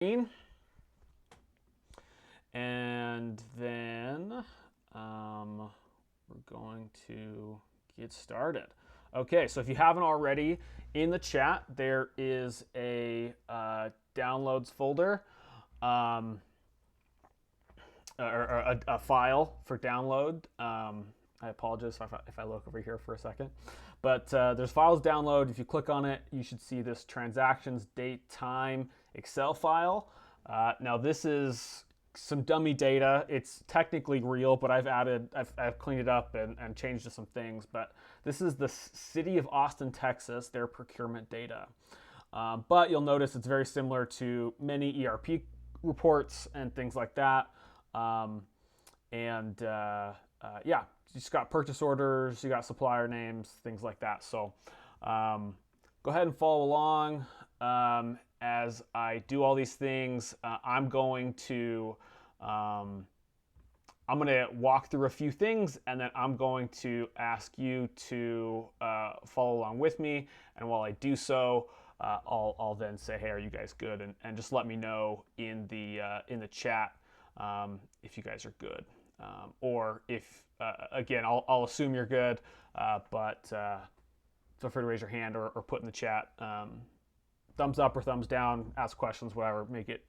And then we're going to get started. Okay, so if you haven't already, in the chat there is a downloads folder, um, or a file for download. I apologize if I look over here for a second. But there's files download. If you click on it, you should see this transactions, date, time, Excel file. Now this is some dummy data. It's technically real, but I've cleaned it up and changed some things. But this is the city of Austin, Texas, their procurement data. But you'll notice it's very similar to many ERP reports and things like that. Yeah, you just got purchase orders, you got supplier names, things like that. So go ahead and follow along as I do all these things. I'm going to walk through a few things, and then I'm going to ask you to follow along with me. And while I do so, I'll then say, "Hey, are you guys good?" And just let me know in the chat if you guys are good, or if again, I'll assume you're good, but feel free to raise your hand or put in the chat thumbs up or thumbs down, ask questions, whatever, make it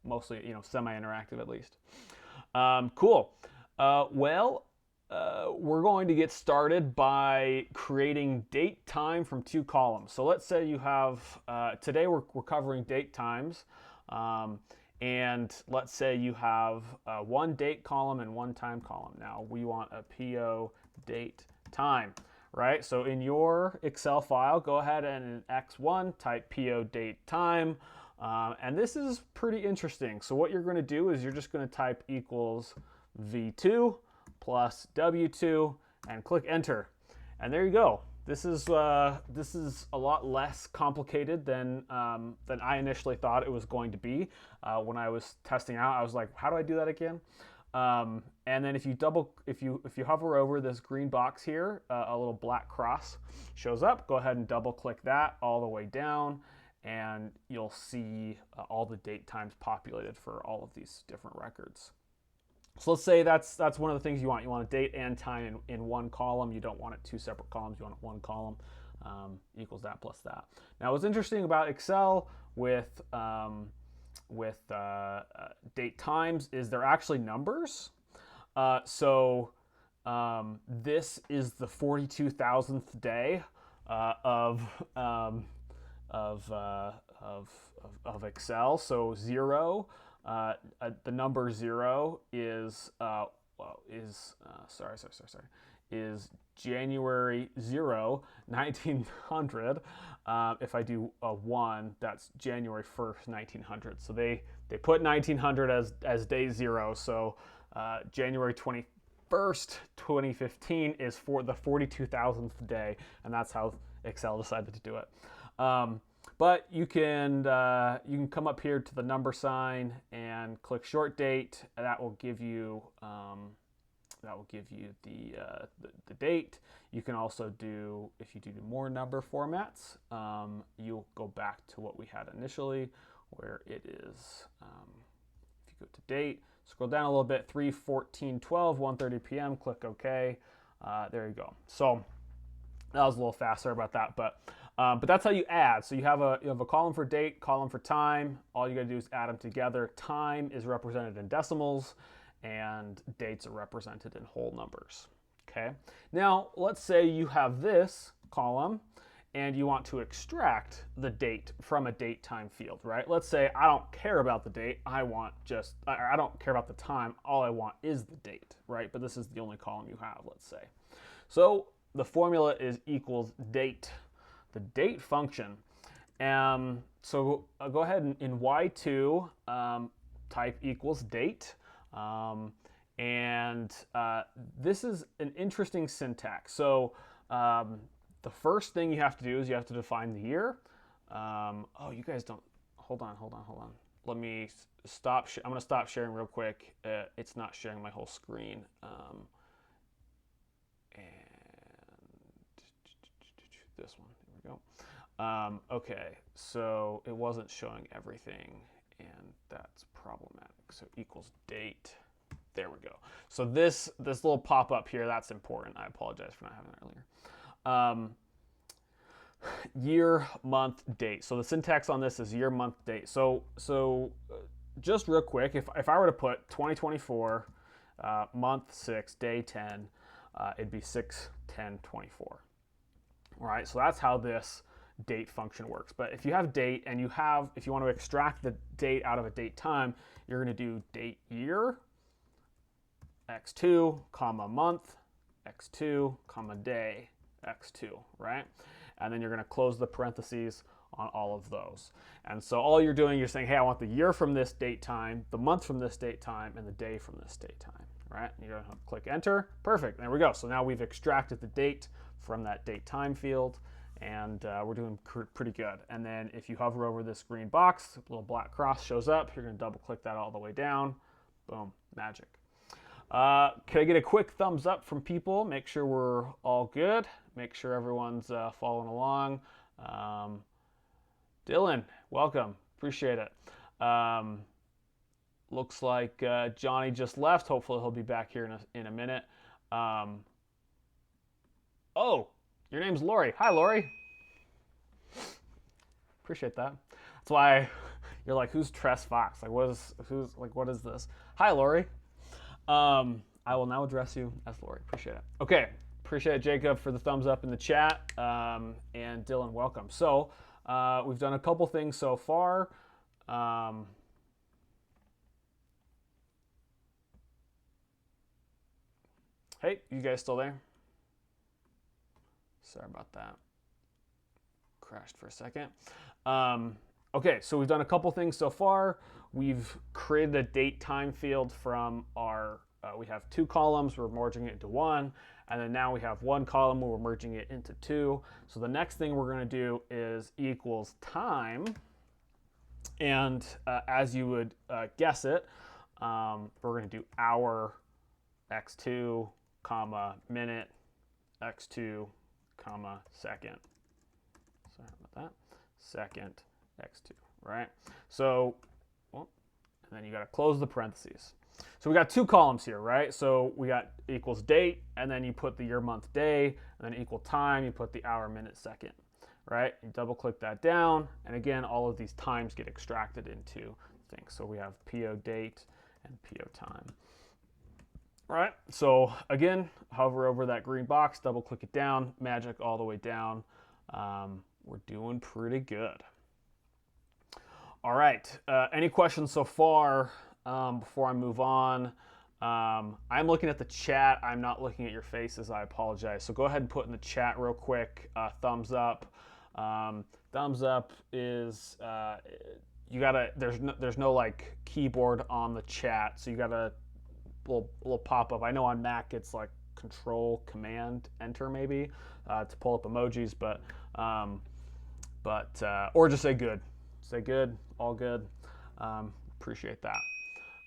mostly semi-interactive at least. Cool. We're going to get started by creating date time from two columns. So let's say you have today we're covering date times. And let's say you have one date column and one time column. Now we want a PO date time, right? So in your Excel file, go ahead and in X1 type PO date time. And this is pretty interesting. So what you're going to do is you're just going to type equals V2 plus W2 and click enter. And there you go. This is a lot less complicated than I initially thought it was going to be. When I was testing out, I was like, how do I do that again? And then if you hover over this green box here, a little black cross shows up. Go ahead and double click that all the way down, and you'll see all the date times populated for all of these different records. So let's say that's one of the things you want. You want a date and time in one column. You don't want it two separate columns. You want it one column, equals that plus that. Now, what's interesting about Excel with date times is they're actually numbers. This is the 42,000th day of Excel. So zero. The number zero is is January 0, 1900. If I do a 1, that's January 1st, 1900. So they put 1900 as day 0. So January 21st, 2015 is for the 42,000th day, and that's how Excel decided to do it. But you can come up here to the number sign and click short date. And that will give you the date. You can also do, if you do more number formats, you'll go back to what we had initially, where it is. If you go to date, scroll down a little bit, 3/14/12, 1:30 p.m. Click OK. There you go. So that was a little fast. Sorry about that, but that's how you add. So you have a column for date, column for time. All you got to do is add them together. Time is represented in decimals, and dates are represented in whole numbers. Okay. Now let's say you have this column, and you want to extract the date from a date time field, right? Let's say I don't care about the date. I don't care about the time. All I want is the date, right? But this is the only column you have, let's say. So the formula is equals date. The date function. So I'll go ahead and in Y2 type equals date. This is an interesting syntax. So the first thing you have to do is you have to define the year. Oh, you guys don't. Hold on. Let me stop. I'm going to stop sharing real quick. It's not sharing my whole screen. And this one. Here we go. Okay, so it wasn't showing everything and that's problematic. So equals date. There we go. So this little pop-up here, that's important. I apologize for not having that earlier. Year, month, date. So the syntax on this is year, month, date. So just real quick, if I were to put 2024, month 6, day 10, it'd be 6/10/24. All right, so that's how this date function works. But if you have date and if you want to extract the date out of a date time, you're going to do date year, x2, comma month, x2, comma day, x2, right? And then you're going to close the parentheses on all of those. And so all you're doing, you're saying, hey, I want the year from this date time, the month from this date time, and the day from this date time, right? And you're going to click enter. Perfect. There we go. So now we've extracted the date from that date time field, and we're doing pretty good. And then if you hover over this green box, a little black cross shows up. You're going to double click that all the way down. Boom, magic. Can I get a quick thumbs up from people? Make sure we're all good. Make sure everyone's following along. Dylan, welcome. Appreciate it. Looks like Johnny just left. Hopefully he'll be back here in a minute. Oh, your name's Lori. Hi, Lori. Appreciate that. That's why you're like, who's Tress Fox? Like, what is this? Hi, Lori. I will now address you as Lori. Appreciate it. Okay. Appreciate it, Jacob, for the thumbs up in the chat. And Dylan, welcome. So we've done a couple things so far. Hey, you guys still there? Sorry about that. Crashed for a second. Okay, so we've done a couple things so far. We've created a date time field from our, we have 2 columns, we're merging it into 1, and then now we have 1 column where we're merging it into 2. So the next thing we're going to do is equals time, and as you would guess it, we're going to do hour x2, comma, minute, x2, comma, second. Sorry about that. Second, x2, right? So, well, and then you got to close the parentheses. So we got 2 columns here, right? So we got equals date, and then you put the year, month, day, and then equal time, you put the hour, minute, second, right? You double click that down, and again, all of these times get extracted into things. So we have PO date and PO time. All right, so again, hover over that green box, double click it down, magic all the way down. We're doing pretty good. All right, any questions so far before I move on? I'm looking at the chat. I'm not looking at your faces. I apologize. So go ahead and put in the chat real quick, thumbs up. Thumbs up is, you gotta, there's no like keyboard on the chat, so you gotta, little pop-up. I know on Mac it's like Control Command Enter maybe to pull up emojis, but or just say good. Say good, all good. Appreciate that.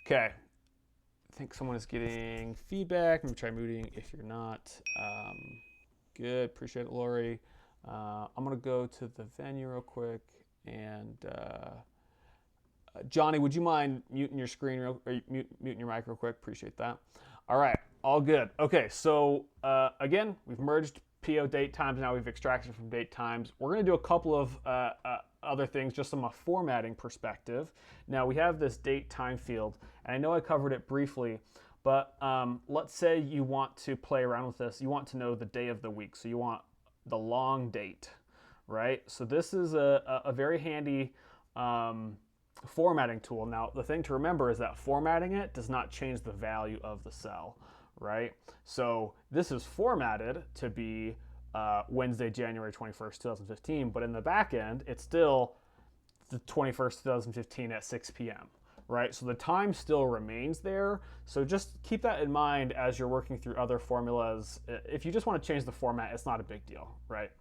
Okay, I think someone is getting feedback. I'm gonna try muting if you're not. Good, appreciate it, Lori. I'm gonna go to the venue real quick, and Johnny, would you mind muting your screen or muting your mic real quick? Appreciate that. All right, all good. Okay, so again, we've merged PO date times. Now we've extracted from date times. We're going to do a couple of other things just from a formatting perspective. Now we have this date time field, and I know I covered it briefly, but let's say you want to play around with this. You want to know the day of the week, so you want the long date, right? So this is a very handy formatting tool. Now, the thing to remember is that formatting it does not change the value of the cell, right? So this is formatted to be Wednesday, January 21st, 2015, but in the back end, it's still the 21st, 2015 at 6 p.m., right? So the time still remains there. So just keep that in mind as you're working through other formulas. If you just want to change the format, it's not a big deal, right?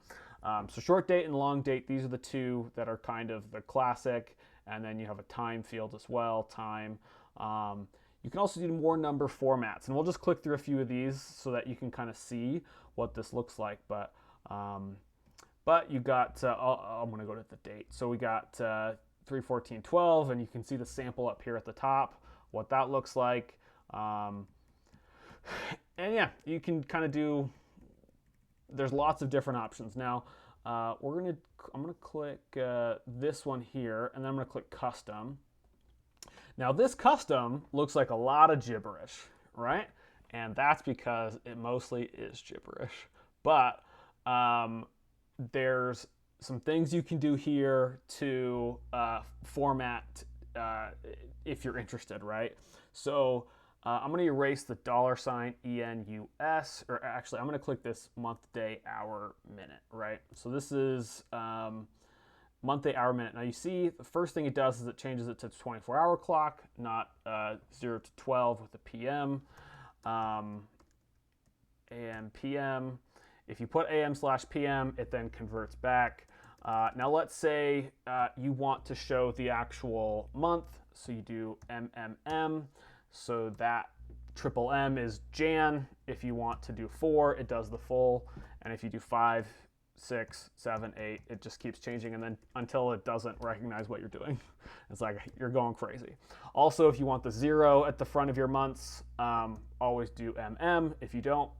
So short date and long date, these are the 2 that are kind of the classic. And then you have a time field as well, time. You can also do more number formats. And we'll just click through a few of these so that you can kind of see what this looks like. But you got, I'm going to go to the date. So we got 3, 14, 12, and you can see the sample up here at the top, what that looks like. Um, and yeah, you can kind of do, there's lots of different options. Now, I'm gonna click this one here, and then I'm gonna click custom. Now this custom looks like a lot of gibberish, right? And that's because it mostly is gibberish. But there's some things you can do here to format if you're interested, right? So I'm going to erase the $ENUS, or actually, I'm going to click this month, day, hour, minute, right? So this is month, day, hour, minute. Now you see the first thing it does is it changes it to 24-hour clock, not 0 to 12 with the PM. AM, PM. If you put AM/PM, it then converts back. Now let's say you want to show the actual month, so you do MMM. So that triple M is Jan. If you want to do 4, it does the full, and if you do 5, 6, 7, 8, it just keeps changing, and then until it doesn't recognize what you're doing. It's like you're going crazy. Also, if you want the 0 at the front of your months, always do MM. If you don't,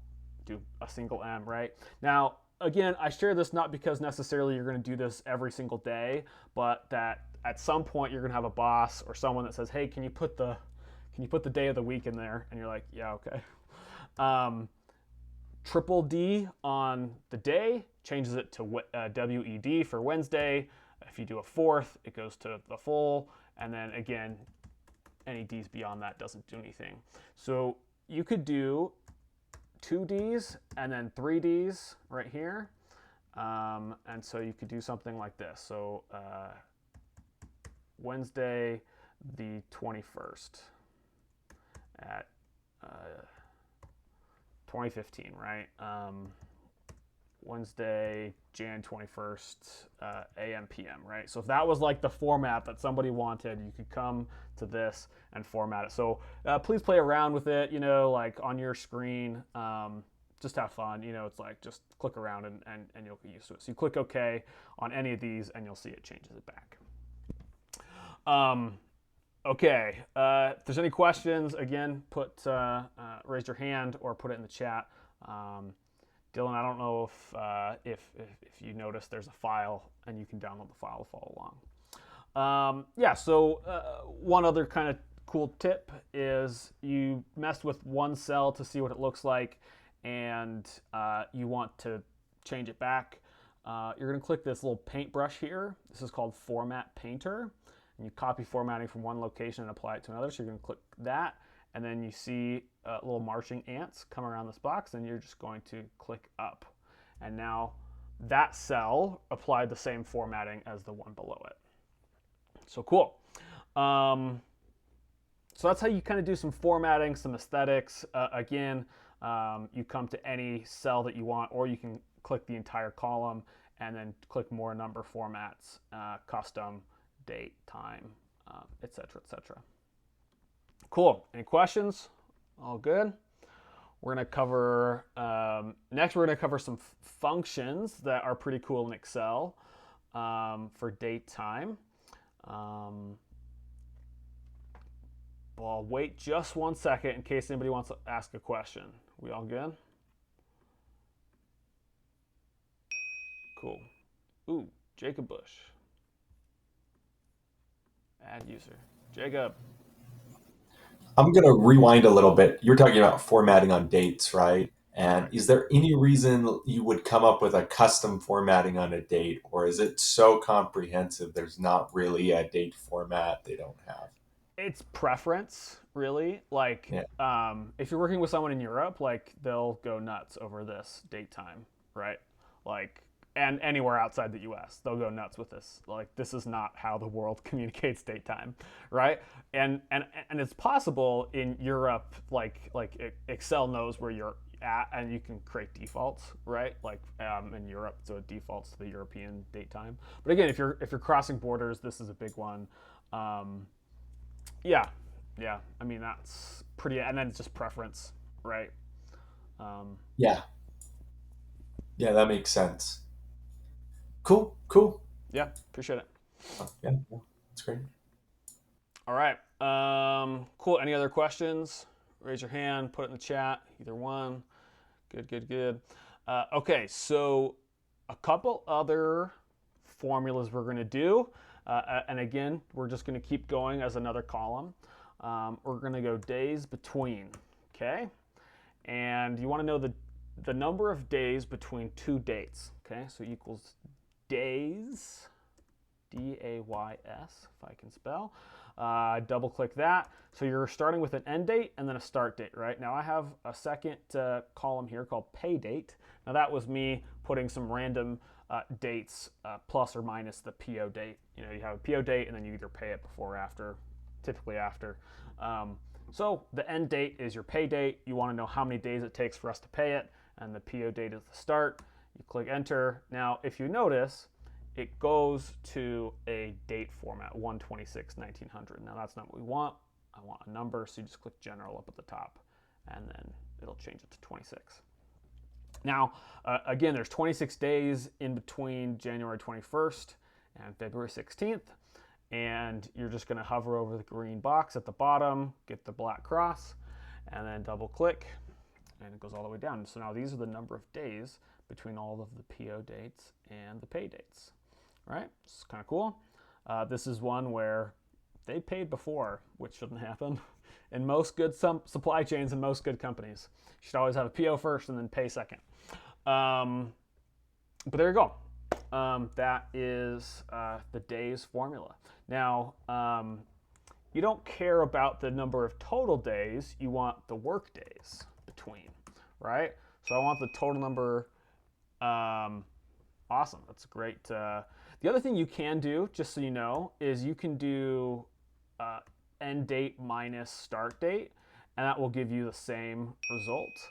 do a single M, right? Now, again, I share this not because necessarily you're going to do this every single day, but that at some point you're going to have a boss or someone that says, "Hey, can you put the day of the week in there?" And you're like, "Yeah, okay." Triple D on the day changes it to WED for Wednesday. If you do a 4th, it goes to the full, and then again, any D's beyond that doesn't do anything. So you could do 2 Ds and then 3 Ds right here. And so you could do something like this. So Wednesday the 21st at 2015, right? Wednesday, Jan 21st, AM, PM, right? So if that was like the format that somebody wanted, you could come to this and format it. So please play around with it, like on your screen. Just have fun. It's like just click around and you'll get used to it. So you click OK on any of these and you'll see it changes it back. Okay, if there's any questions, again, raise your hand or put it in the chat. Dylan, I don't know if you notice there's a file and you can download the file to follow along. So one other kind of cool tip is you messed with one cell to see what it looks like, and you want to change it back. You're going to click this little paintbrush here. This is called Format Painter. And you copy formatting from one location and apply it to another. So you're going to click that, and then you see little marching ants come around this box, and you're just going to click up. And now that cell applied the same formatting as the one below it. So cool. So that's how you kind of do some formatting, some aesthetics. Again, you come to any cell that you want, or you can click the entire column and then click more number formats, custom, date, time, etc., etc. Cool. Any questions? All good. We're going to cover, next we're going to cover some functions that are pretty cool in Excel for date, time. I'll wait just 1 second in case anybody wants to ask a question. We all good? Cool. Ooh, Jacob Bush. Add user. Jacob. I'm going to rewind a little bit. You're talking about formatting on dates, right? And Right. is there any reason you would come up with a custom formatting on a date, or is it so comprehensive there's not really a date format they don't have? It's preference, really. Like, Yeah. if you're working with someone in Europe, like they'll go nuts over this date time, right? Like, and anywhere outside the U.S., they'll go nuts with this. Like, this is not how the world communicates date time, right? And it's possible in Europe, like Excel knows where you're at, and you can create defaults, right? Like in Europe, so it defaults to the European date time. But again, if you're crossing borders, this is a big one. Um, yeah, yeah. I mean, that's pretty, and then it's just preference, right? Um, Yeah. Yeah, that makes sense. Cool. Cool. yeah, appreciate it. Yeah. That's great. All right. Cool. Any other questions? Raise your hand, put it in the chat, either one. Good, good, good. Okay, so a couple other formulas we're going to do. And again, we're just going to keep going as another column. We're going to go days between, okay? And you want to know the number of days between two dates, okay? So equals days, D-A-Y-S, if I can spell. Double click that. So you're starting with an end date and then a start date, right? Now I have a second column here called pay date. Now that was me putting some random dates plus or minus the PO date. You know, you have a PO date and then you either pay it before or after, typically after. So the end date is your pay date. You want to know how many days it takes for us to pay it, and the PO date is the start. You click enter. Now, if you notice, it goes to a date format, 1/26/1900. Now that's not what we want. I want a number, so you just click general up at the top, and then it'll change it to 26. Now, again, there's 26 days in between January 21st and February 16th, and you're just going to hover over the green box at the bottom, get the black cross, and then double click, and it goes all the way down. So now these are the number of days between all of the PO dates and the pay dates. Right? It's kind of cool. This is one where they paid before, which shouldn't happen in most good supply chains and most good companies. You should always have a PO first and then pay second. But there you go. That is the days formula. Now, you don't care about the number of total days. You want the work days between, right? So I want the total number. Awesome. That's great. The other thing you can do, just so you know, is you can do end date minus start date, and that will give you the same result.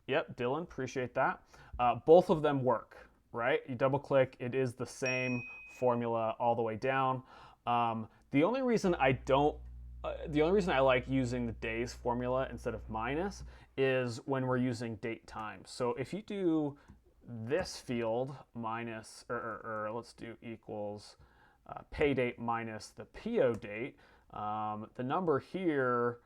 Yep, Dylan, appreciate that. Both of them work, right? You double click, it is the same formula all the way down. The only reason I like using the days formula instead of minus is when we're using date time. So if you do this field minus, or let's do equals pay date minus the PO date, the number here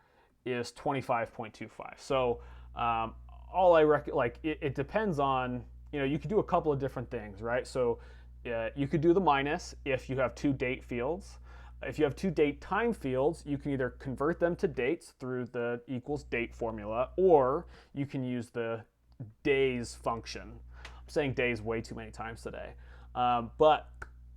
is 25.25. So all I like it depends on, you know, you could do a couple of different things, right? So you could do the minus if you have two date fields. If you have two date time fields, you can either convert them to dates through the equals date formula, or you can use the days function. I'm saying days way too many times today, but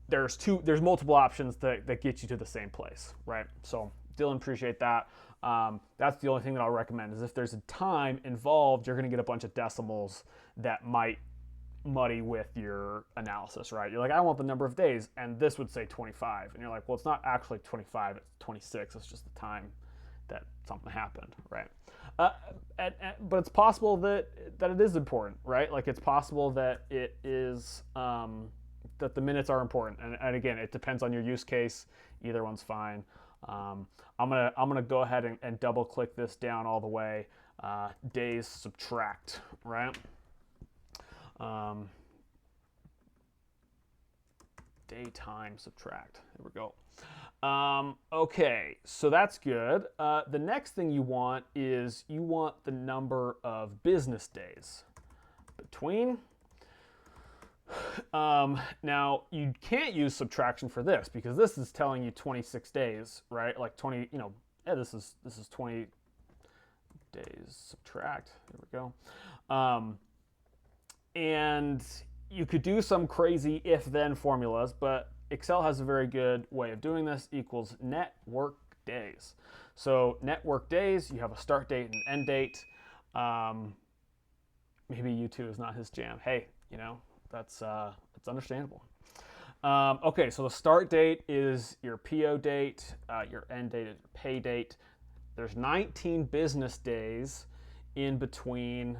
there's multiple options that get you to the same place, right? So Dylan, appreciate that. That's the only thing that I'll recommend is if there's a time involved, you're going to get a bunch of decimals that might muddy with your analysis, right? You're like, I want the number of days, and this would say 25, and you're like, well, it's not actually 25, it's 26. It's just the time that something happened, right? But it's possible that it is important, right? Like it's possible that it is that the minutes are important, and again, it depends on your use case. Either one's fine. I'm gonna go ahead and double click this down all the way. Days subtract, right? Daytime subtract. There we go. Okay, so that's good. The next thing you want is you want the number of business days between. Now you can't use subtraction for this because this is telling you 26 days, right? Like 20, you know, yeah, this is 20 days subtract. There we go. And you could do some crazy if-then formulas, but Excel has a very good way of doing this. Equals net work days. So net work days, you have a start date and end date. Maybe U2 is not his jam. Hey, you know, that's understandable. Okay, so the start date is your PO date, your end date is your pay date. There's 19 business days in between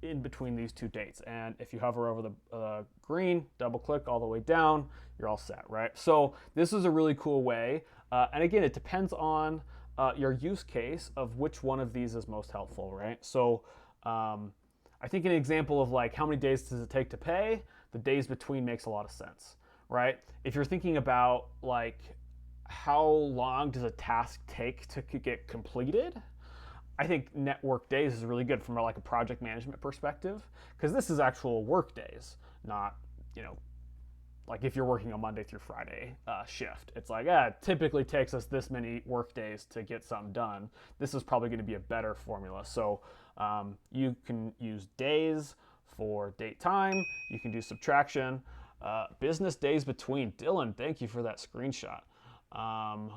these two dates, and if you hover over the green, double click all the way down, you're all set, right? So this is a really cool way, and again, it depends on your use case of which one of these is most helpful, right? So I think an example of like how many days does it take to pay, the days between makes a lot of sense, right? If you're thinking about like how long does a task take to get completed, I think network days is really good from like a project management perspective, because this is actual work days, not, you know, like if you're working a Monday through Friday shift. It's like, it typically takes us this many work days to get something done. This is probably going to be a better formula. So you can use days for date time. You can do subtraction. Business days between. Dylan, thank you for that screenshot. I'm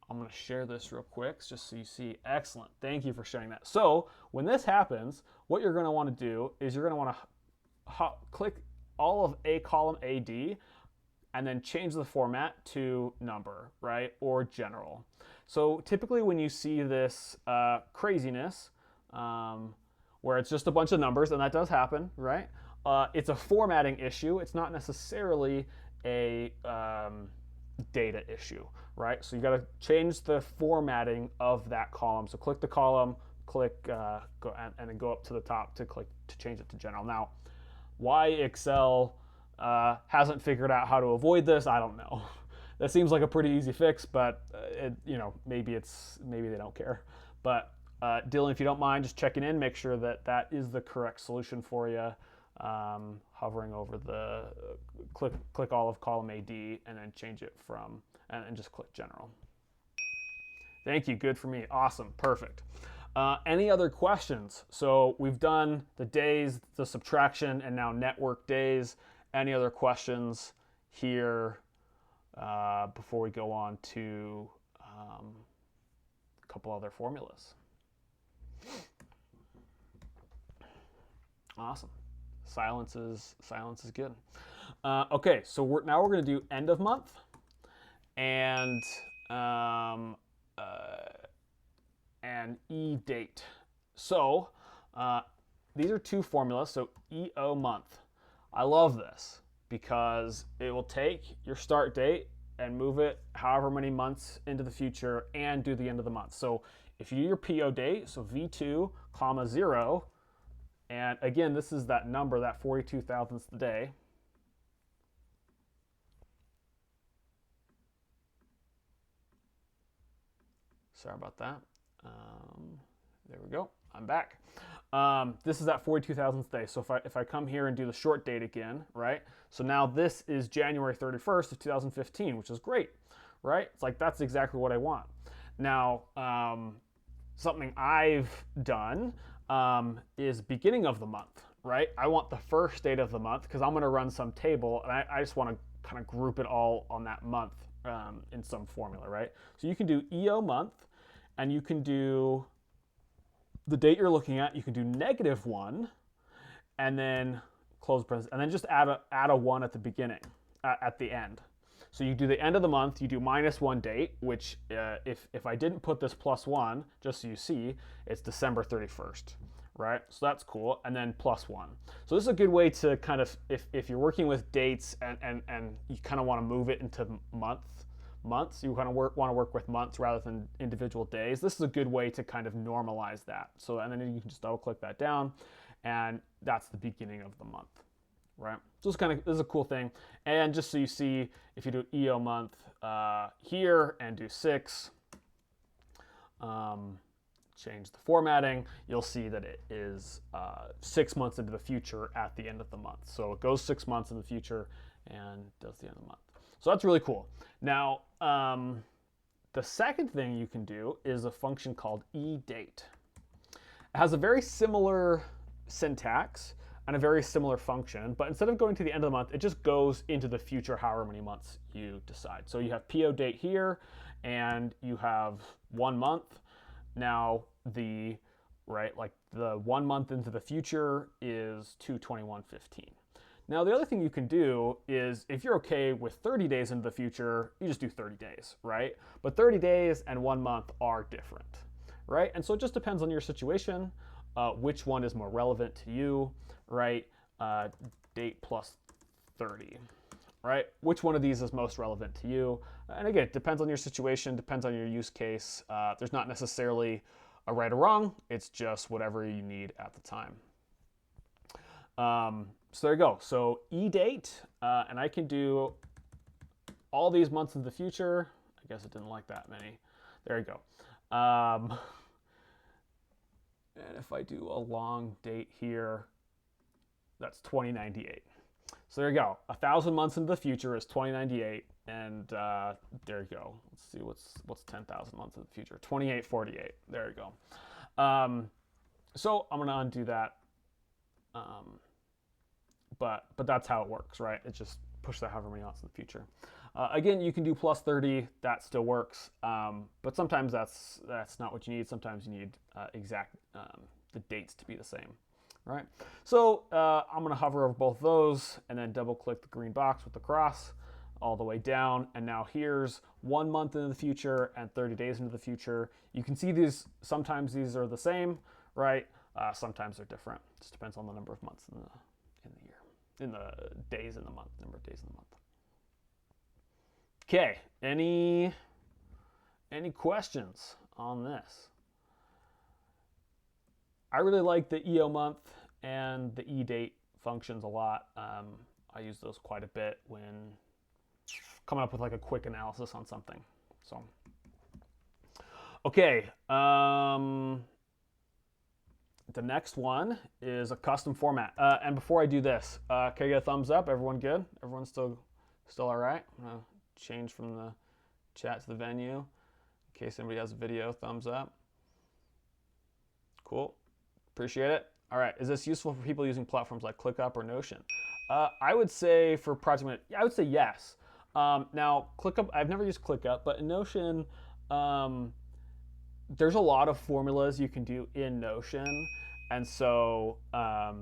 going to share this real quick just so you see. Excellent. Thank you for sharing that. So when this happens, what you're going to want to do is you're going to want to click all of a column AD and then change the format to number, right? Or general. So typically when you see this craziness, where it's just a bunch of numbers, and that does happen, right? It's a formatting issue. It's not necessarily a data issue, right? So you got to change the formatting of that column. So click the column, click, go, and then go up to the top to click to change it to general. Now, why Excel hasn't figured out how to avoid this, I don't know. That seems like a pretty easy fix, but maybe they don't care. But Dylan, if you don't mind just checking in, make sure that that is the correct solution for you. Hovering over the click all of column AD and then change it from and just click general. Thank you. Good for me. Awesome. Perfect. Any other questions? So we've done the days, the subtraction, and now network days. Any other questions here before we go on to a couple other formulas? Awesome. Silence is good. Okay, so now we're going to do end of month and e date. So these are two formulas. So EO month. I love this because it will take your start date and move it however many months into the future and do the end of the month. So if you do your PO date, so V2, comma 0, and again, this is that number, that 42 thousandths the day. Sorry about that. There we go. I'm back. This is that 42 thousandths day. So if I come here and do the short date again, right? So now this is January 31st of 2015, which is great, right? It's like, that's exactly what I want. Now, something I've done is beginning of the month, right? I want the first date of the month because I'm going to run some table and I just want to kind of group it all on that month in some formula, right? So you can do EO month and you can do the date you're looking at. You can do -1 and then close parentheses and then just add a 1 at the beginning, at the end. So you do the end of the month, you do -1 date, which if I didn't put this +1, just so you see, it's December 31st, right? So that's cool, and then +1. So this is a good way to kind of, if you're working with dates and you kind of want to move it into months, you kind of want to work with months rather than individual days, this is a good way to kind of normalize that. So, and then you can just double click that down, and that's the beginning of the month. Right, so this is a cool thing. And just so you see, if you do EO month here and do 6, change the formatting, you'll see that it is 6 months into the future at the end of the month. So it goes 6 months in the future and does the end of the month. So that's really cool. Now, the second thing you can do is a function called eDate. It has a very similar syntax and a very similar function, but instead of going to the end of the month, it just goes into the future however many months you decide. So you have PO date here, and you have 1 month. Now the 1 month into the future is 2/21/15. Now the other thing you can do is, if you're okay with 30 days into the future, you just do 30 days, right? But 30 days and 1 month are different, right? And so it just depends on your situation, which one is more relevant to you, right? Date plus 30, right? Which one of these is most relevant to you? And again, it depends on your situation, depends on your use case. There's not necessarily a right or wrong. It's just whatever you need at the time. So there you go. So eDate, and I can do all these months in the future. I guess it didn't like that many. There you go. And if I do a long date here, that's 2098. So there you go. 1,000 months into the future is 2098, and there you go. Let's see what's 10,000 months in the future. 2848. There you go. So I'm gonna undo that. But that's how it works, right? It just push that however many months in the future. Again, you can do plus 30. That still works, but sometimes that's not what you need. Sometimes you need exact the dates to be the same. All right. So I'm going to hover over both of those and then double click the green box with the cross all the way down. And now here's 1 month into the future and 30 days into the future. You can see these. Sometimes these are the same, right? Sometimes they're different. Just depends on the number of months in the year, in the days in the month, number of days in the month. Okay, any questions on this? I really like the EO month and the EDate functions a lot. I use those quite a bit when coming up with like a quick analysis on something. So, okay, the next one is a custom format. And before I do this, can I get a thumbs up? Everyone good? Everyone still all right? I'm gonna change from the chat to the venue in case anybody has a video. Thumbs up. Cool. Appreciate it. All right. Is this useful for people using platforms like ClickUp or Notion? I would say for project, I would say yes. Now, ClickUp, I've never used ClickUp, but in Notion, there's a lot of formulas you can do in Notion. And so, I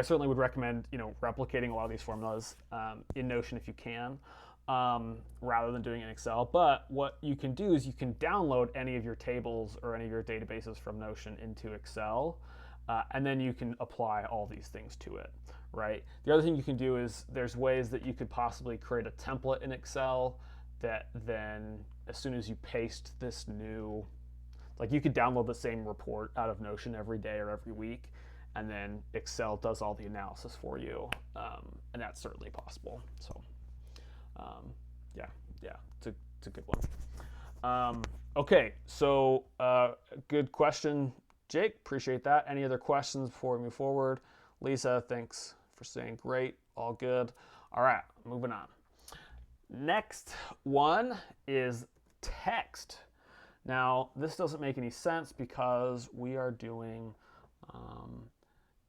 certainly would recommend, replicating a lot of these formulas in Notion if you can, rather than doing it in Excel. But what you can do is you can download any of your tables or any of your databases from Notion into Excel, and then you can apply all these things to it, right? The other thing you can do is there's ways that you could possibly create a template in Excel that then as soon as you paste this new, like you could download the same report out of Notion every day or every week, and then Excel does all the analysis for you, and that's certainly possible. So yeah, it's a good one. Okay, so good question, Jake. Appreciate that. Any other questions before we move forward? Lisa, thanks for saying great. All good. All right, moving on. Next one is text. Now, this doesn't make any sense because we are doing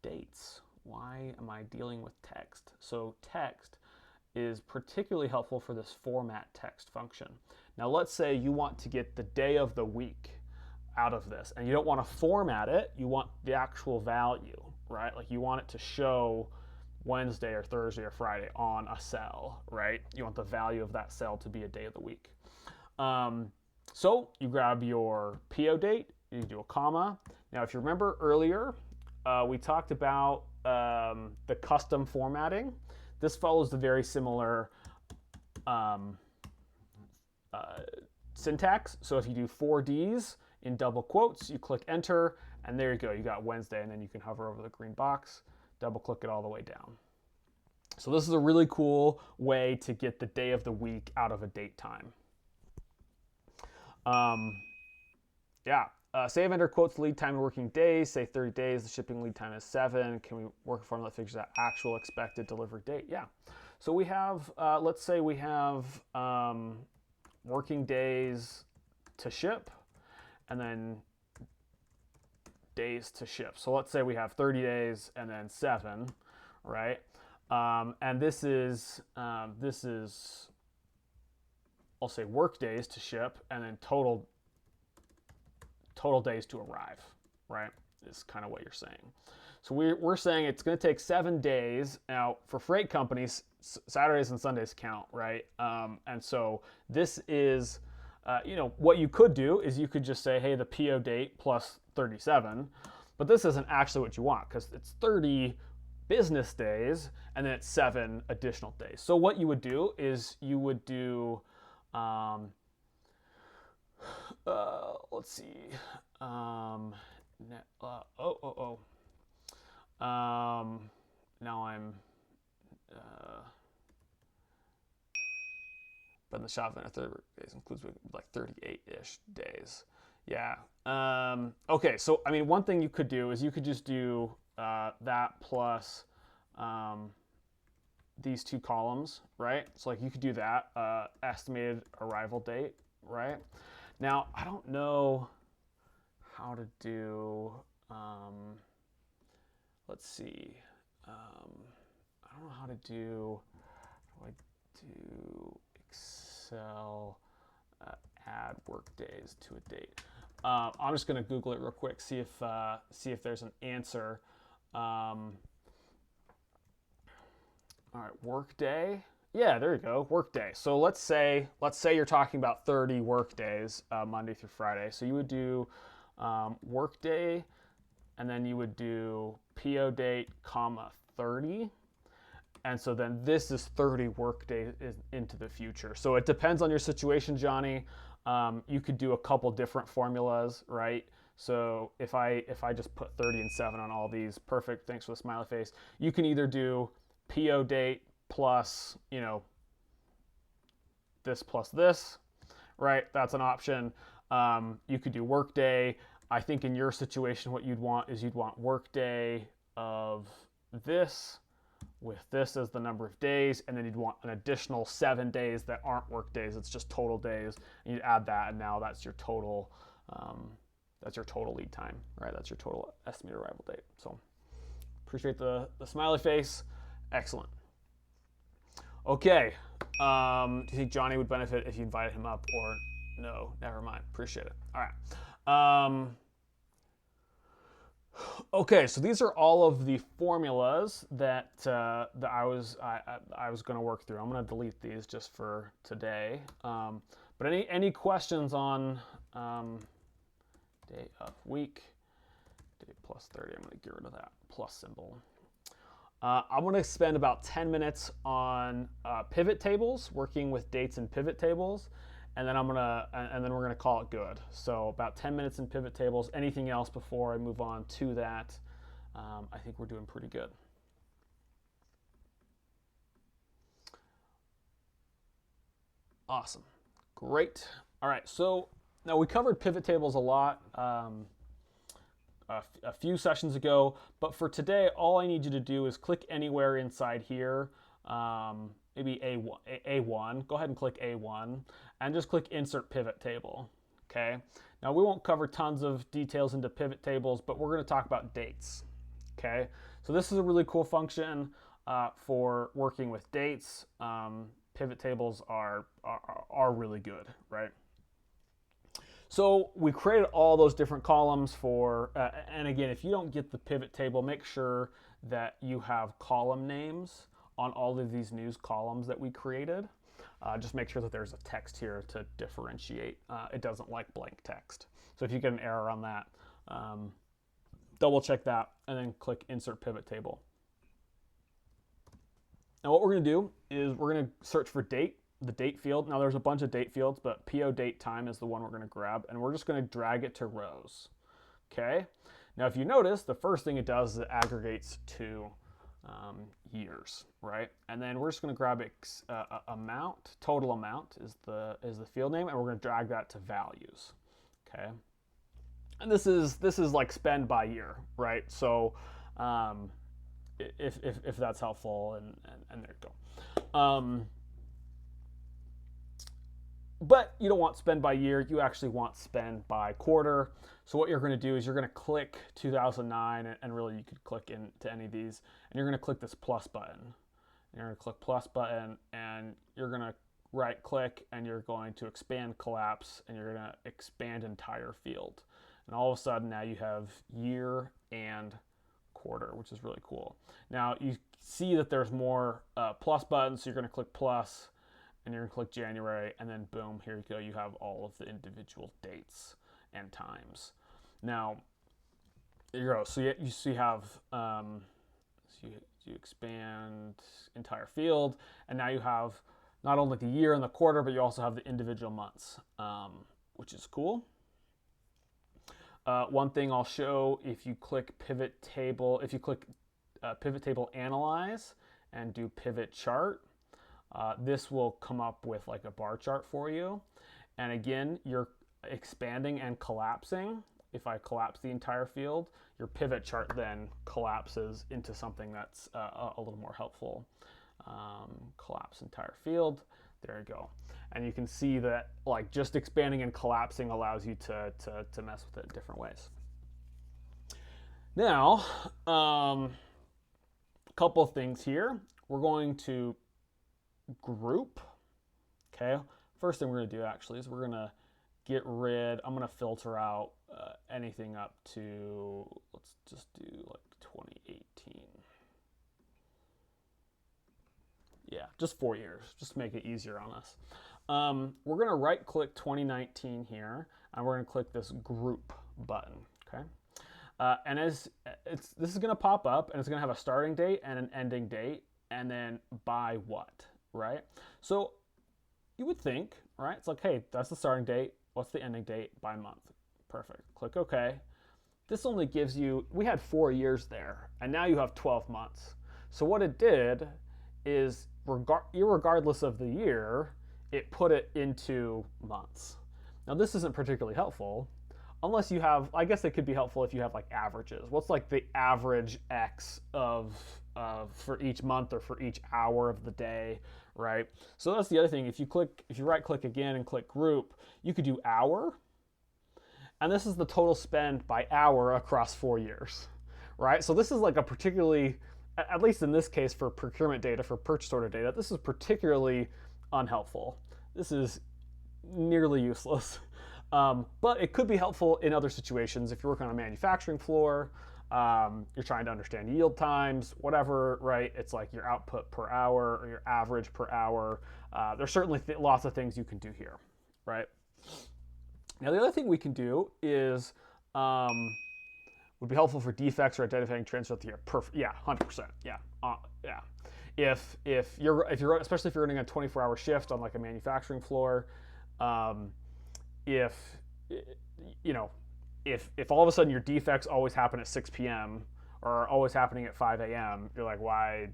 dates. Why am I dealing with text? So text is particularly helpful for this format text function. Now, let's say you want to get the day of the week out of this, and you don't want to format it. You want the actual value, right? Like you want it to show Wednesday or Thursday or Friday on a cell, right? You want the value of that cell to be a day of the week. So you grab your PO date, you do a comma. Now, if you remember earlier, we talked about the custom formatting. This follows the very similar syntax. So if you do 4Ds in double quotes, you click enter, and there you go. You got Wednesday, and then you can hover over the green box, double click it all the way down. So this is a really cool way to get the day of the week out of a date time. Say a vendor quotes lead time in working days, say 30 days, the shipping lead time is 7. Can we work a formula that figures out actual expected delivery date? Yeah. So we have, let's say we have working days to ship and then days to ship. So let's say we have 30 days and then 7, right? And this is, I'll say work days to ship and then total days to arrive, right? Is kind of what you're saying. So we're saying it's going to take 7 days. Now, for freight companies, Saturdays and Sundays count, right? And so this is, what you could do is you could just say, hey, the PO date plus 37, but this isn't actually what you want because it's 30 business days and then it's 7 additional days. So what you would do is you would do, let's see. Now I'm. but in the shop event, 30 work days includes like 38-ish days. Yeah. Okay, so I mean, one thing you could do is you could just do that plus these two columns, right? So like you could do that, estimated arrival date, right? Now, I don't know how to do, let's see. I don't know how to do, how do I do Excel add work days to a date? I'm just gonna Google it real quick, see if there's an answer. All right, workday. Yeah, there you go, workday. So let's say you're talking about 30 work days, Monday through Friday. So you would do workday, and then you would do PO date, comma 30. And so then this is 30 work days into the future. So it depends on your situation, Johnny. You could do a couple different formulas, right? So if I just put 30 and 7 on all these, perfect, thanks for the smiley face. You can either do PO date plus, this plus this, right? That's an option. You could do workday. I think in your situation, what you'd want workday of this with this as the number of days, and then you'd want an additional 7 days that aren't work days. It's just total days, and you'd add that, and now that's your total. That's your total lead time, right? That's your total estimated arrival date. So appreciate the smiley face. Excellent. Okay. Do you think Johnny would benefit if you invited him up, or no? Never mind. Appreciate it. All right. Okay, so these are all of the formulas that I was going to work through. I'm going to delete these just for today. But any questions on day of week, day plus 30? I'm going to get rid of that plus symbol. I'm going to spend about 10 minutes on pivot tables, working with dates and pivot tables, and then we're gonna call it good. So about 10 minutes in pivot tables. Anything else before I move on to that? I think we're doing pretty good. Awesome, great. All right, so now we covered pivot tables a lot a few sessions ago, but for today, all I need you to do is click anywhere inside here. Maybe A1. Go ahead and click A1 and just click Insert Pivot Table. Okay. Now we won't cover tons of details into pivot tables, but we're going to talk about dates. Okay. So this is a really cool function for working with dates. Pivot tables are really good, right? So we created all those different columns for, and again, if you don't get the pivot table, make sure that you have column names on all of these news columns that we created. Just make sure that there's a text here to differentiate. It doesn't like blank text. So if you get an error on that, double check that and then click Insert Pivot Table. Now what we're going to do is we're going to search for date, the date field. Now there's a bunch of date fields, but PO date time is the one we're going to grab, and we're just going to drag it to rows. Okay. Now if you notice, the first thing it does is it aggregates to years, right? And then we're just going to grab amount, total amount is the field name, and we're going to drag that to values. Okay. And this is like spend by year, right? So if that's helpful, and there you go. But you don't want spend by year, you actually want spend by quarter. So what you're going to do is you're going to click 2009, and really you could click into any of these, and you're going to click this plus button. And you're going to click plus button, and you're going to right click, and you're going to expand collapse, and you're going to expand entire field. And all of a sudden now you have year and quarter, which is really cool. Now you see that there's more plus buttons, so you're going to click plus, and you're going to click January, and then boom, here you go. You have all of the individual dates and times. Now, there you go. So you have, you expand entire field, and now you have not only the year and the quarter, but you also have the individual months, which is cool. One thing I'll show, if you click pivot table, pivot table analyze and do pivot chart, this will come up with like a bar chart for you. And again, you're expanding and collapsing. If I collapse the entire field, your pivot chart then collapses into something that's a little more helpful. Collapse entire field. There you go. And you can see that like just expanding and collapsing allows you to mess with it in different ways. Now, a couple of things here. We're going to group. Okay. First thing we're going to do actually is we're going to I'm going to filter out anything up to, let's just do like 2018. Yeah, just 4 years, just to make it easier on us. We're going to right click 2019 here, and we're going to click this group button, okay? And this is going to pop up, and it's going to have a starting date and an ending date, and then by what, right? So you would think, right? It's like, hey, that's the starting date. What's the ending date by month? Perfect. Click OK. This only gives you, we had 4 years there, and now you have 12 months. So what it did is, irregardless of the year, it put it into months. Now this isn't particularly helpful unless you have, I guess it could be helpful if you have like averages. What's like the average X of for each month or for each hour of the day, right? So that's the other thing. If you right click again and click group, you could do hour. And this is the total spend by hour across 4 years, right? So this is like a particularly, at least in this case for procurement data, for purchase order data, this is particularly unhelpful. This is nearly useless. But it could be helpful in other situations. If you're working on a manufacturing floor, you're trying to understand yield times, whatever, right? It's like your output per hour or your average per hour. There's certainly lots of things you can do here, right? Now the other thing we can do is, would be helpful for defects or identifying trends throughout the year. Perfect. Yeah, 100%. Yeah, yeah. If you're especially if you're running a 24-hour shift on like a manufacturing floor, if all of a sudden your defects always happen at 6 p.m. or are always happening at 5 a.m., you're like, why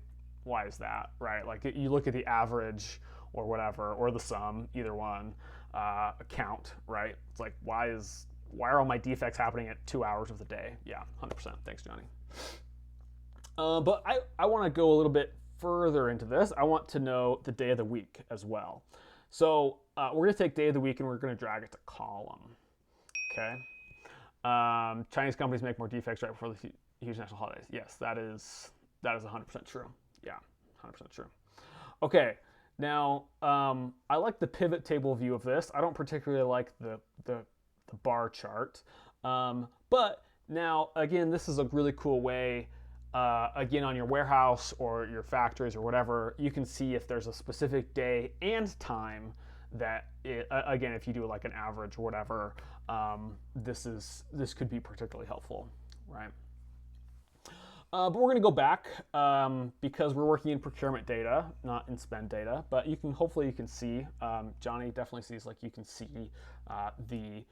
is that, right? Like you look at the average or whatever, or the sum, either one, count, right? It's like, why are all my defects happening at 2 hours of the day? Yeah, 100%. Thanks, Johnny. But I want to go a little bit further into this. I want to know the day of the week as well. So we're going to take day of the week and we're going to drag it to column. Okay. Chinese companies make more defects right before the huge national holidays. Yes, that is 100% true. Yeah, 100% true. Okay. Now, I like the pivot table view of this. I don't particularly like the bar chart. But now, again, this is a really cool way, again, on your warehouse or your factories or whatever, you can see if there's a specific day and time that, again, if you do like an average or whatever, this could be particularly helpful, right? But we're going to go back because we're working in procurement data, not in spend data. But hopefully you can see, Johnny definitely sees, like you can see the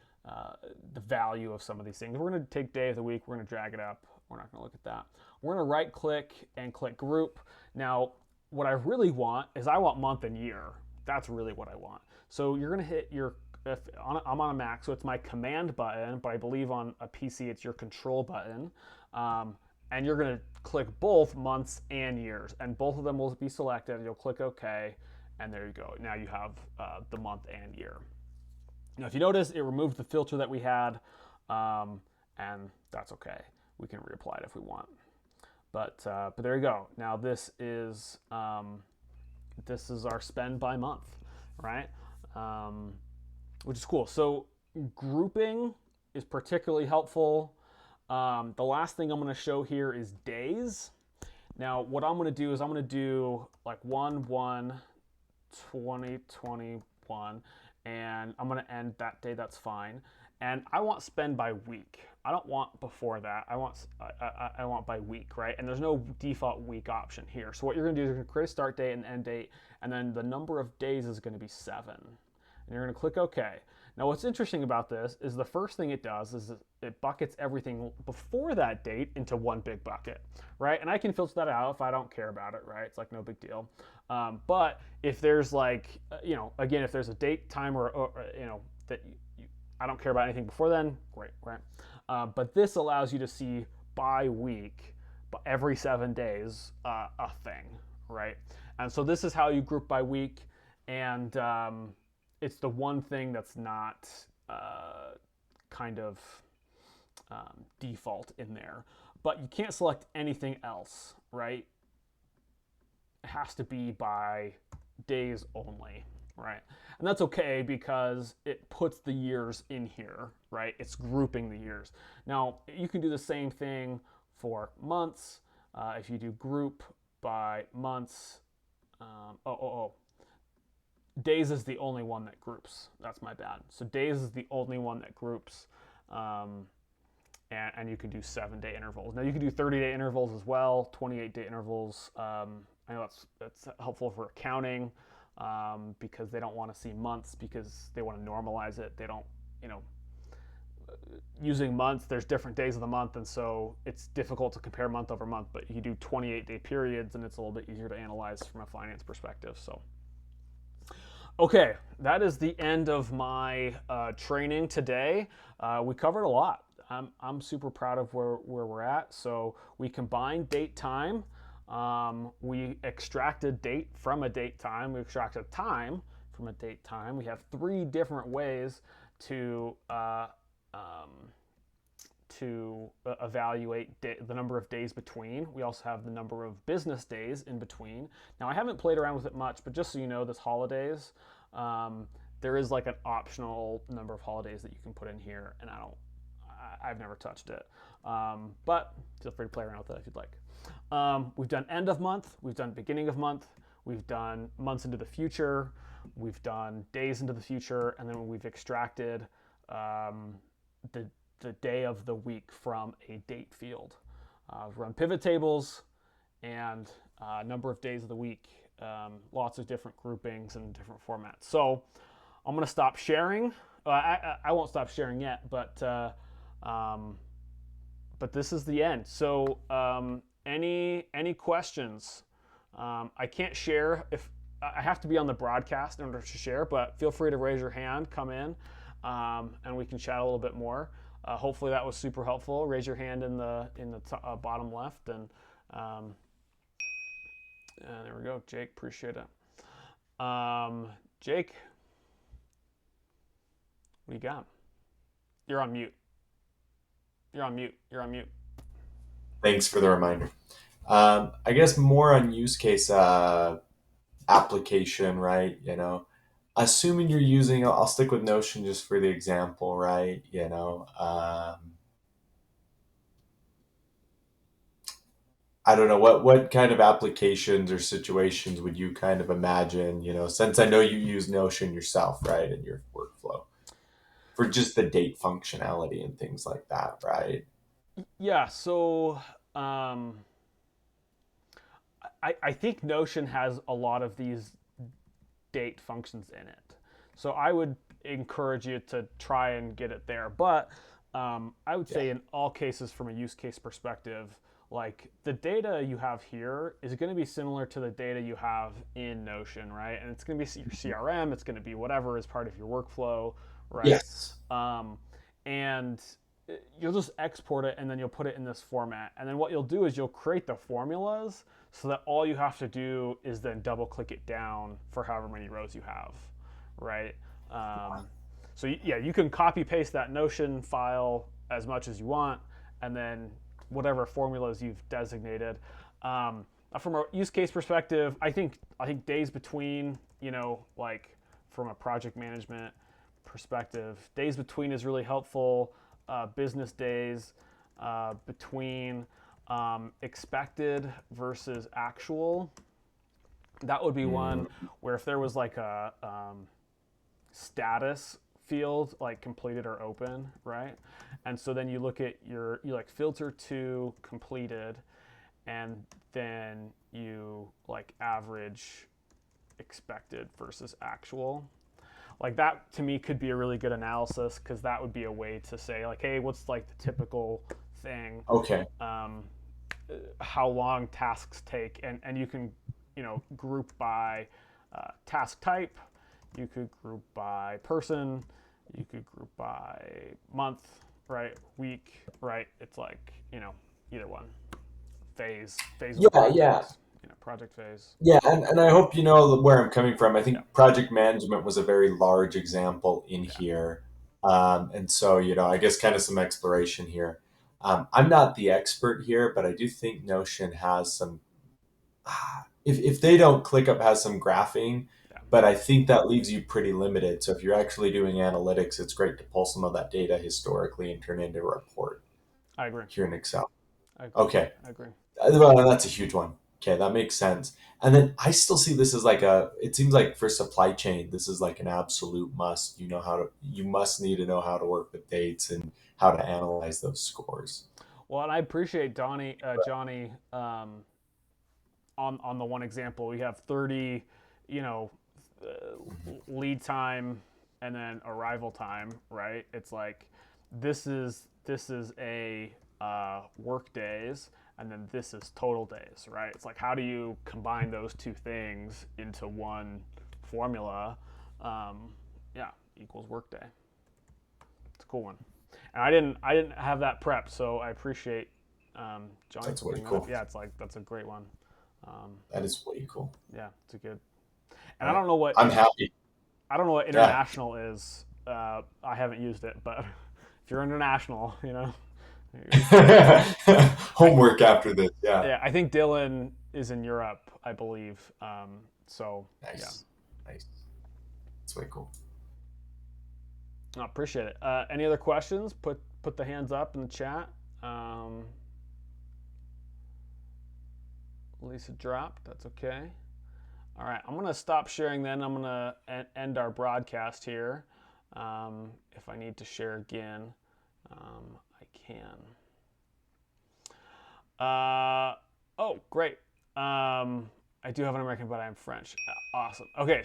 value of some of these things. We're going to take day of the week. We're going to drag it up. We're not going to look at that. We're going to right click and click group. Now, what I really want is I want month and year. That's really what I want. So you're going to hit I'm on a Mac, so it's my command button, but I believe on a PC it's your control button. And you're going to click both months and years, and both of them will be selected. You'll click OK, and there you go. Now you have the month and year. Now, if you notice, it removed the filter that we had, and that's okay. We can reapply it if we want. But there you go. Now this is our spend by month, right? Which is cool. So grouping is particularly helpful. The last thing I'm going to show here is days. Now, what I'm going to do is I'm going to do like 1/1/2021, and I'm going to end that day. That's fine. And I want spend by week. I don't want before that. I want by week, right? And there's no default week option here. So what you're going to do is you're going to create a start date and end date, and then the number of days is going to be 7. And you're going to click OK. Now, what's interesting about this is the first thing it does is it buckets everything before that date into one big bucket, right? And I can filter that out if I don't care about it, right? It's like no big deal. But if there's like, again, if there's a date, time, or that I don't care about anything before then, great, right? But this allows you to see by week, every 7 days, a thing, right? And so this is how you group by week, and it's the one thing that's not kind of default in there. But you can't select anything else, right? It has to be by days only, right? And that's okay because it puts the years in here, right? It's grouping the years. Now, you can do the same thing for months. If you do group by months, days is the only one that groups. That's my bad. So days is the only one that groups. And you can do 7-day intervals. Now you can do 30-day intervals as well, 28-day intervals. I know that's helpful for accounting because they don't want to see months because they want to normalize it. They don't, using months, there's different days of the month, and so it's difficult to compare month over month. But you do 28-day periods, and it's a little bit easier to analyze from a finance perspective. So. Okay, that is the end of my training today. We covered a lot. I'm super proud of where we're at. So we combined date time. We extracted date from a date time. We extracted time from a date time. We have 3 different ways to evaluate the number of days between. We also have the number of business days in between. Now, I haven't played around with it much, but just so you know, this holidays, there is like an optional number of holidays that you can put in here, and I've never touched it. But feel free to play around with it if you'd like. We've done end of month, we've done beginning of month, we've done months into the future, we've done days into the future, and then we've extracted the day of the week from a date field. We've run pivot tables and number of days of the week, lots of different groupings and different formats. So I'm going to stop sharing. I won't stop sharing yet, but this is the end. So any questions? I can't share if I have to be on the broadcast in order to share, but feel free to raise your hand, come in, and we can chat a little bit more. Hopefully that was super helpful. Raise your hand in the bottom left, and there we go. Jake, appreciate it. Jake, what do you got? You're on mute. You're on mute. You're on mute. Thanks for the reminder. I guess more on use case application, right? Assuming you're using, I'll stick with Notion just for the example, right? I don't know what kind of applications or situations would you kind of imagine, since I know you use Notion yourself, right, in your workflow for just the date functionality and things like that, right? Yeah. So I think Notion has a lot of these date functions in it. So I would encourage you to try and get it there. But I would say in all cases, from a use case perspective, like the data you have here is going to be similar to the data you have in Notion, right? And it's going to be your CRM. It's going to be whatever is part of your workflow, right? Yes. And you'll just export it and then you'll put it in this format. And then what you'll do is you'll create the formulas so that all you have to do is then double click it down for however many rows you have, right? So yeah, you can copy paste that Notion file as much as you want, and then whatever formulas you've designated. From a use case perspective, I think days between, like from a project management perspective, days between is really helpful. Business days between expected versus actual. That would be one where if there was like a status field like completed or open, right? And so then you look at you like filter to completed, and then you like average expected versus actual. Like that to me could be a really good analysis because that would be a way to say like, hey, what's like the typical thing, Okay. um, how long tasks take, and you can, group by task type, you could group by person, you could group by month, right, week, right. It's like either one. Phase of the Yeah, yeah. project, project phase. Yeah, and I hope you know where I'm coming from. I Yeah, think project management was a very large example in yeah, here. And so, I guess kind of some exploration here. I'm not the expert here, but I do think Notion has some, if they don't ClickUp has some graphing, yeah. but I think that leaves you pretty limited. So if you're actually doing analytics, it's great to pull some of that data historically and turn it into a report I agree. here in Excel. I agree. Okay. I agree. Well, that's a huge one. Okay, that makes sense. And then I still see this as like it seems like for supply chain, this is like an absolute must. You must need to know how to work with dates and how to analyze those scores. Well, and I appreciate Johnny, on the one example. We have 30, you know, lead time and then arrival time, right? It's like this is a work days, and then this is total days, right? It's like how do you combine those two things into one formula? Um, yeah, equals workday. It's a cool one. And I didn't have that prep, so I appreciate Johnny That's for way bringing that up. cool. Yeah, it's like that's a great one. Um, That is way cool. yeah, it's a good. And All I right. don't know what I'm happy. Yeah. international is. I haven't used it, but if you're international, I Homework after this. Yeah. yeah, I think Dylan is in Europe, I believe. So yeah, Nice. Nice. That's way cool. I appreciate it. Any other questions? Put the hands up in the chat. Um, Lisa dropped. That's okay. All right, I'm gonna stop sharing. Then I'm gonna end our broadcast here. If I need to share again, I can. Oh, great. I do have an American, but I'm French. Awesome. Okay,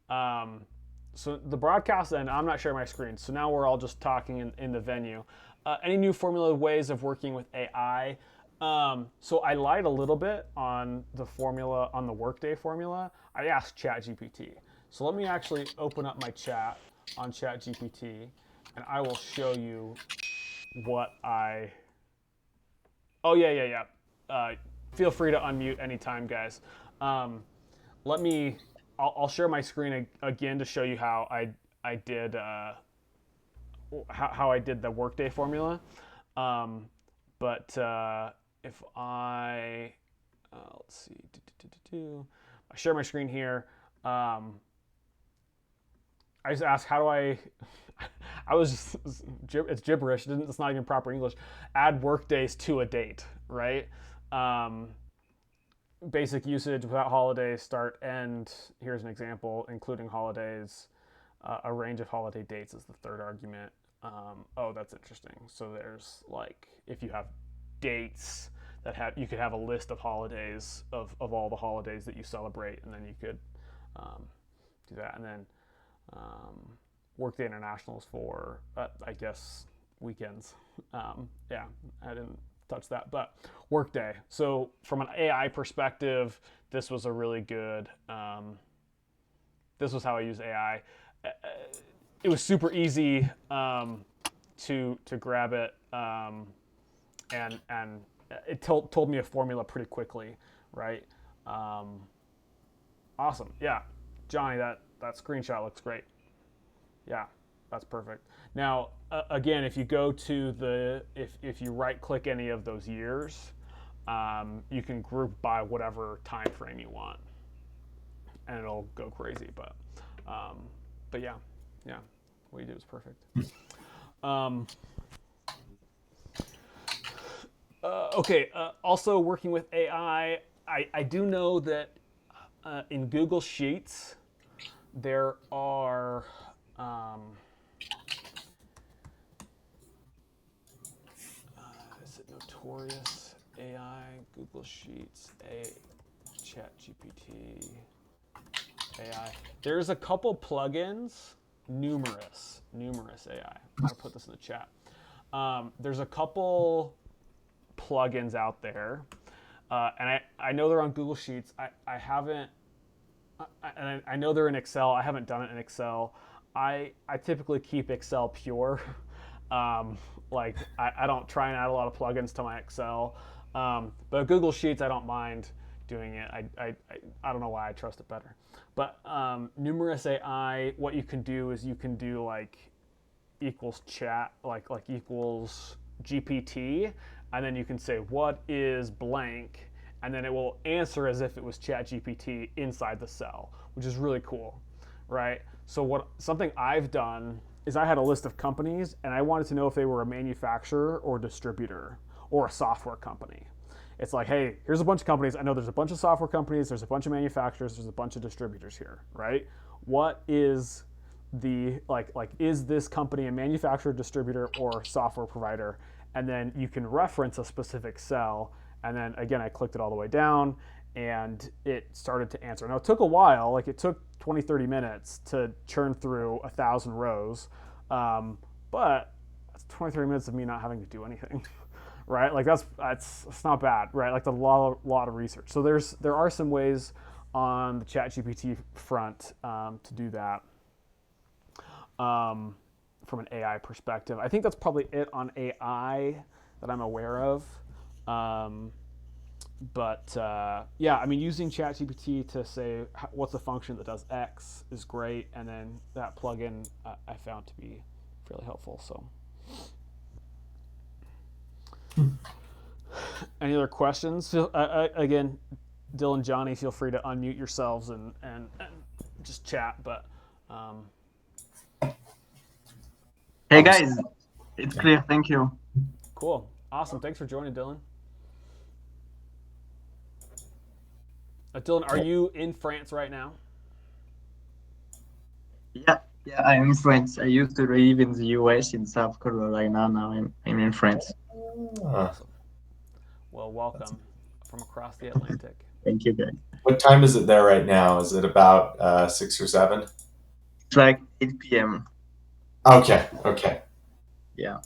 um, so the broadcast, and I'm not sharing my screen. So now we're all just talking in the venue. Any new formula ways of working with AI? So I lied a little bit on the formula, on the Workday formula. I asked ChatGPT. So let me actually open up my chat on ChatGPT, and I will show you what I. Oh yeah. Feel free to unmute anytime, guys. Um, let me. I'll share my screen again to show you how I did how I did the workday formula. Um, but if I let's see, I share my screen here. I just asked how do I. I was just it's gibberish. It's not even proper English. Add work days to a date, right? Um, Basic usage without holidays, start, end. Here's an example, including holidays. A range of holiday dates is the third argument. Oh, that's interesting. So there's like if you have dates that have you could have a list of holidays of all the holidays that you celebrate, and then you could do that, and then Workday International is for I guess weekends. Yeah, I didn't touch that, but Workday. So from an AI perspective, this was a really good. This was how I use AI. It was super easy to grab it, and it told me a formula pretty quickly, right? Um, awesome, yeah, Johnny, that screenshot looks great. Yeah, that's perfect. Now, again, if you go to if you right click any of those years, you can group by whatever time frame you want, and it'll go crazy. But yeah, what you did was perfect. Um, okay. Also, working with AI, I do know that in Google Sheets there are. Is it Notorious AI, Google Sheets, Chat GPT? AI. There's a couple plugins, numerous AI. I'm gonna put this in the chat. There's a couple plugins out there, and I know they're on Google Sheets. I haven't, and I know they're in Excel. I haven't done it in Excel. I typically keep Excel pure. Like I don't try and add a lot of plugins to my Excel, but Google Sheets I don't mind doing it. I don't know why I trust it better. But numerous AI, what you can do is you can do like equals chat, like equals GPT, and then you can say what is blank, and then it will answer as if it was chat GPT inside the cell, which is really cool, right? So what something I've done is I had a list of companies and I wanted to know if they were a manufacturer or distributor or a software company. It's like, hey, here's a bunch of companies. I know there's a bunch of software companies, there's a bunch of manufacturers, there's a bunch of distributors here, right? What is the like is this company a manufacturer, distributor, or software provider? And then you can reference a specific cell. And then again, I clicked it all the way down and it started to answer. Now it took a while, like it took 20, 30 minutes to churn through 1,000 rows. But that's 20, 30 minutes of me not having to do anything. Right? Like that's not bad, right? Like a lot of research. So there are some ways on the ChatGPT front to do that from an AI perspective. I think that's probably it on AI that I'm aware of. But yeah, I mean, using ChatGPT to say what's a function that does X is great, and then that plugin I found to be fairly helpful. So. Any other questions? Again, Dylan, Johnny, feel free to unmute yourselves and just chat. But hey guys, it's clear. Thank you. Cool, awesome. Thanks for joining, Dylan. Dylan, are you in France right now? Yeah, I'm in France. I used to live in the US in South Carolina. Now I'm in France. Awesome. Well, welcome from across the Atlantic. Thank you, guys. What time is it there right now? Is it about 6 or 7? It's like 8 p.m. Okay. Yeah.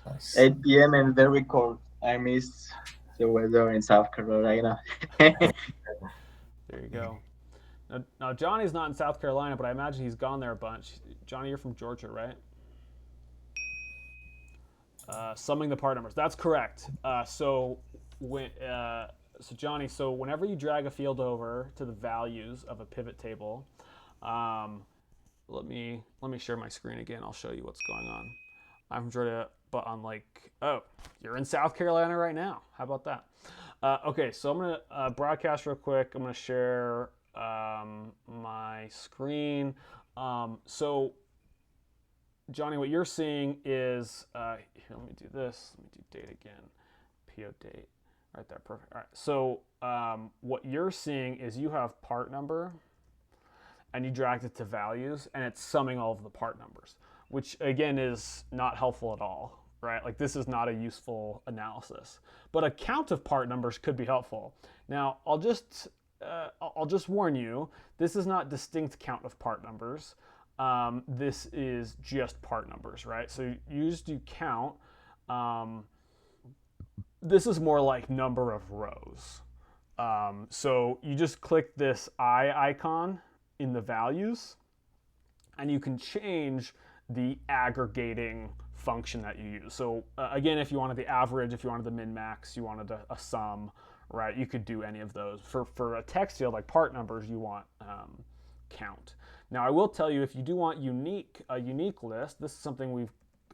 Nice. 8 p.m. and very cold. I miss the weather in South Carolina. There you go. Now, Johnny's not in South Carolina, but I imagine he's gone there a bunch. Johnny, you're from Georgia, right? Summing the part numbers. That's correct. So Johnny, so whenever you drag a field over to the values of a pivot table, let me share my screen again. I'll show you what's going on. I'm from Georgia, but you're in South Carolina right now. How about that? Okay, so I'm gonna broadcast real quick. I'm gonna share my screen. So Johnny, what you're seeing is here. Let me do this. Let me do date again. PO date. Right there, perfect. All right. So what you're seeing is you have part number, and you dragged it to values, and it's summing all of the part numbers, which again is not helpful at all, right? Like this is not a useful analysis. But a count of part numbers could be helpful. Now I'll just warn you, this is not distinct count of part numbers. This is just part numbers, right? So you just do count. This is more like number of rows. So you just click this eye icon in the values, and you can change the aggregating function that you use. So again, if you wanted the average, if you wanted the min-max, you wanted a sum, right? You could do any of those. For a text field like part numbers, you want count. Now I will tell you, if you do want a unique list, this is something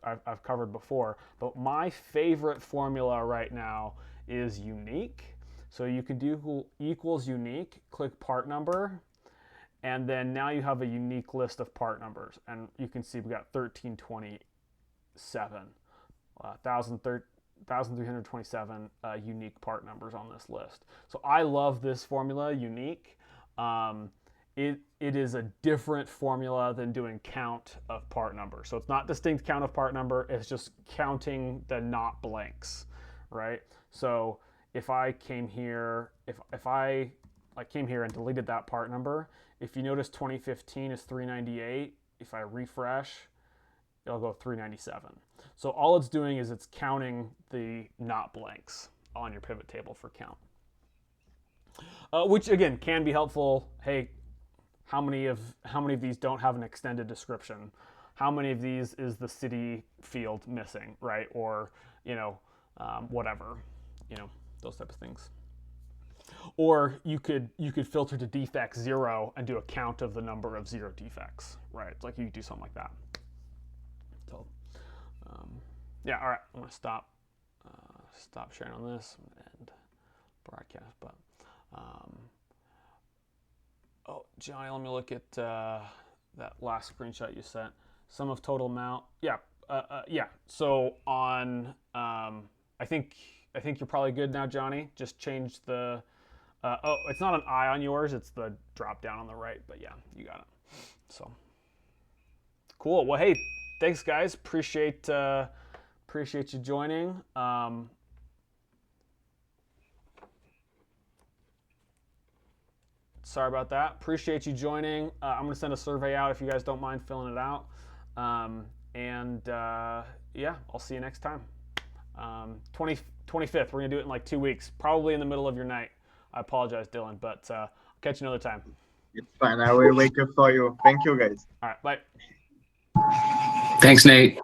I've covered before, but my favorite formula right now is unique. So you can do equals unique, click part number, and then now you have a unique list of part numbers. And you can see we've got 1327, 1,327 unique part numbers on this list. So I love this formula, unique. It is a different formula than doing count of part number. So it's not distinct count of part number, it's just counting the not blanks, right? So if I came here, if I I came here and deleted that part number. If you notice 2015 is 398, if I refresh, it'll go 397. So all it's doing is it's counting the not blanks on your pivot table for count. Which again can be helpful. Hey, how many of these don't have an extended description? How many of these is the city field missing, right? Or whatever, those types of things. Or you could filter to defect 0 and do a count of the number of 0 defects, right? Like you could do something like that. So yeah, all right. I'm gonna stop sharing on this and broadcast. But oh, Johnny, let me look at that last screenshot you sent. Sum of total amount. Yeah, yeah. So on, I think you're probably good now, Johnny. Just change the. Oh, it's not an I on yours. It's the drop down on the right. But yeah, you got it. So cool. Well, hey, thanks, guys. Appreciate you joining. Sorry about that. Appreciate you joining. I'm going to send a survey out if you guys don't mind filling it out. Yeah, I'll see you next time. 25th, we're going to do it in like 2 weeks, probably in the middle of your night. I apologize, Dylan, but I'll catch you another time. It's fine. I will wake up for you. Thank you, guys. All right, bye. Thanks, Nate.